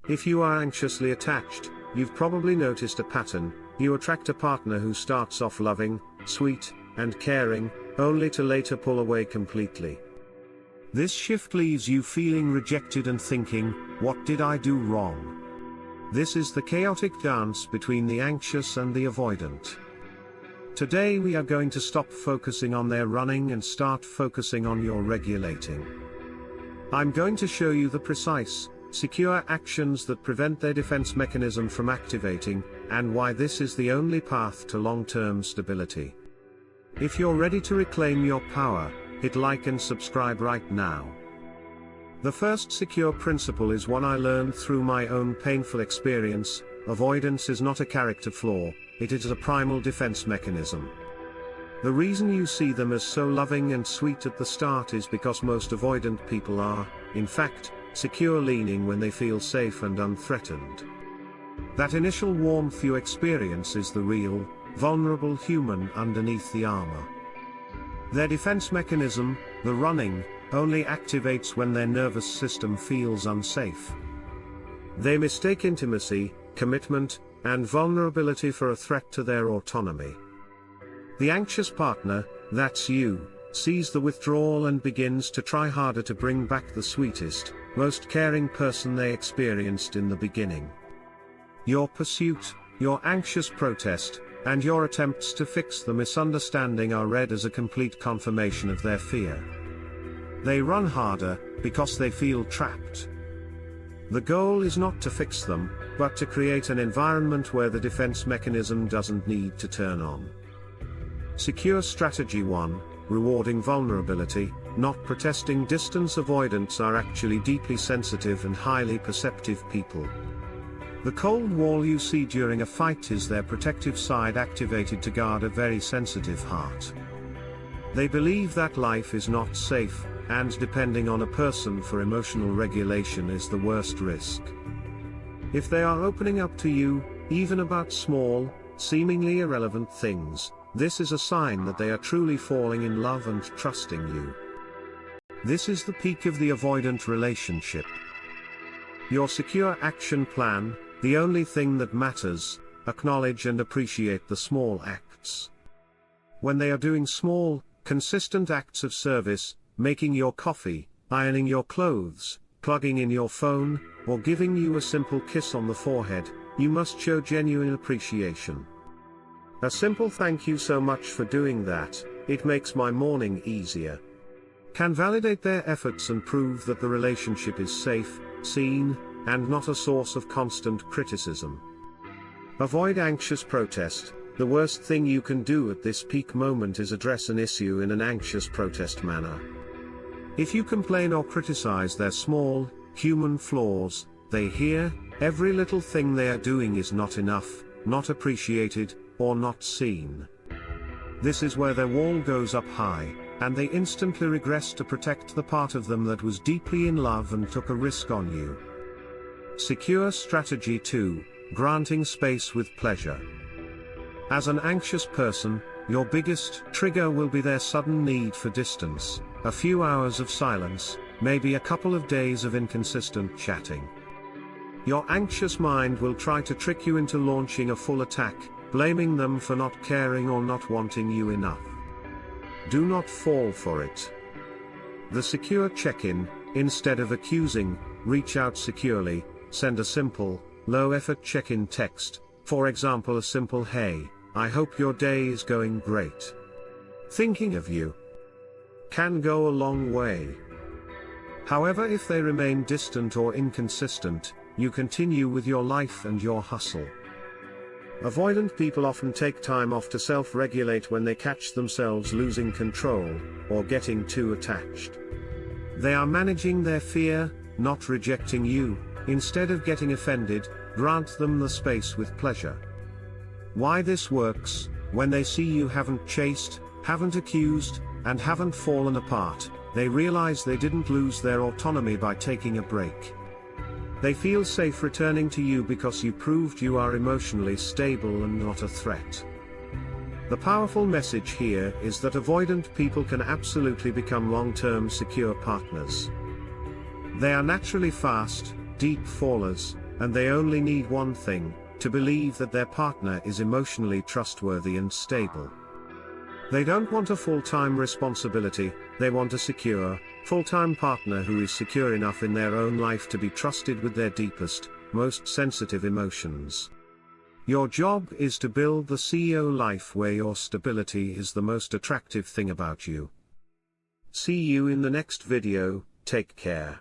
If you are anxiously attached, you've probably noticed a pattern. You attract a partner who starts off loving, sweet, and caring, only to later pull away completely. This shift leaves you feeling rejected and thinking, "What did I do wrong?" This is the chaotic dance between the anxious and the avoidant. Today we are going to stop focusing on their running and start focusing on your regulating. I'm going to show you the precise, secure actions that prevent their defense mechanism from activating, and why this is the only path to long-term stability. If you're ready to reclaim your power, hit like and subscribe right now. The first secure principle is one I learned through my own painful experience. Avoidance is not a character flaw, it is a primal defense mechanism. The reason you see them as so loving and sweet at the start is because most avoidant people are, in fact, secure leaning when they feel safe and unthreatened. That initial warmth you experience is the real, vulnerable human underneath the armor. Their defense mechanism, the running, only activates when their nervous system feels unsafe. They mistake intimacy, commitment, and vulnerability for a threat to their autonomy. The anxious partner, that's you, sees the withdrawal and begins to try harder to bring back the sweetest, most caring person they experienced in the beginning. Your pursuit, your anxious protest, and your attempts to fix the misunderstanding are read as a complete confirmation of their fear. They run harder, because they feel trapped. The goal is not to fix them, but to create an environment where the defense mechanism doesn't need to turn on. Secure strategy 1, rewarding vulnerability, not protesting. Distance avoidants are actually deeply sensitive and highly perceptive people. The cold wall you see during a fight is their protective side activated to guard a very sensitive heart. They believe that life is not safe, and depending on a person for emotional regulation is the worst risk. If they are opening up to you, even about small, seemingly irrelevant things, this is a sign that they are truly falling in love and trusting you. This is the peak of the avoidant relationship. Your secure action plan, the only thing that matters, acknowledge and appreciate the small acts. When they are doing small, consistent acts of service, making your coffee, ironing your clothes, plugging in your phone, or giving you a simple kiss on the forehead, you must show genuine appreciation. A simple "thank you so much for doing that, it makes my morning easier," can validate their efforts and prove that the relationship is safe, seen, and not a source of constant criticism. Avoid anxious protest. The worst thing you can do at this peak moment is address an issue in an anxious protest manner. If you complain or criticize their small, human flaws, they hear, every little thing they are doing is not enough, not appreciated, or not seen. This is where their wall goes up high, and they instantly regress to protect the part of them that was deeply in love and took a risk on you. Secure strategy 2, granting space with pleasure. As an anxious person, your biggest trigger will be their sudden need for distance, a few hours of silence, maybe a couple of days of inconsistent chatting. Your anxious mind will try to trick you into launching a full attack, blaming them for not caring or not wanting you enough. Do not fall for it. The secure check-in, instead of accusing, reach out securely, send a simple, low-effort check-in text, for example a simple "Hey, I hope your day is going great. Thinking of you," can go a long way. However, if they remain distant or inconsistent, you continue with your life and your hustle. Avoidant people often take time off to self-regulate when they catch themselves losing control, or getting too attached. They are managing their fear, not rejecting you. Instead of getting offended, grant them the space with pleasure. Why this works: when they see you haven't chased, haven't accused, and haven't fallen apart, they realize they didn't lose their autonomy by taking a break. They feel safe returning to you because you proved you are emotionally stable and not a threat. The powerful message here is that avoidant people can absolutely become long-term secure partners. They are naturally fast, deep fallers, and they only need one thing: to believe that their partner is emotionally trustworthy and stable. They don't want a full-time responsibility, they want a secure, full-time partner who is secure enough in their own life to be trusted with their deepest, most sensitive emotions. Your job is to build the CEO life where your stability is the most attractive thing about you. See you in the next video. Take care.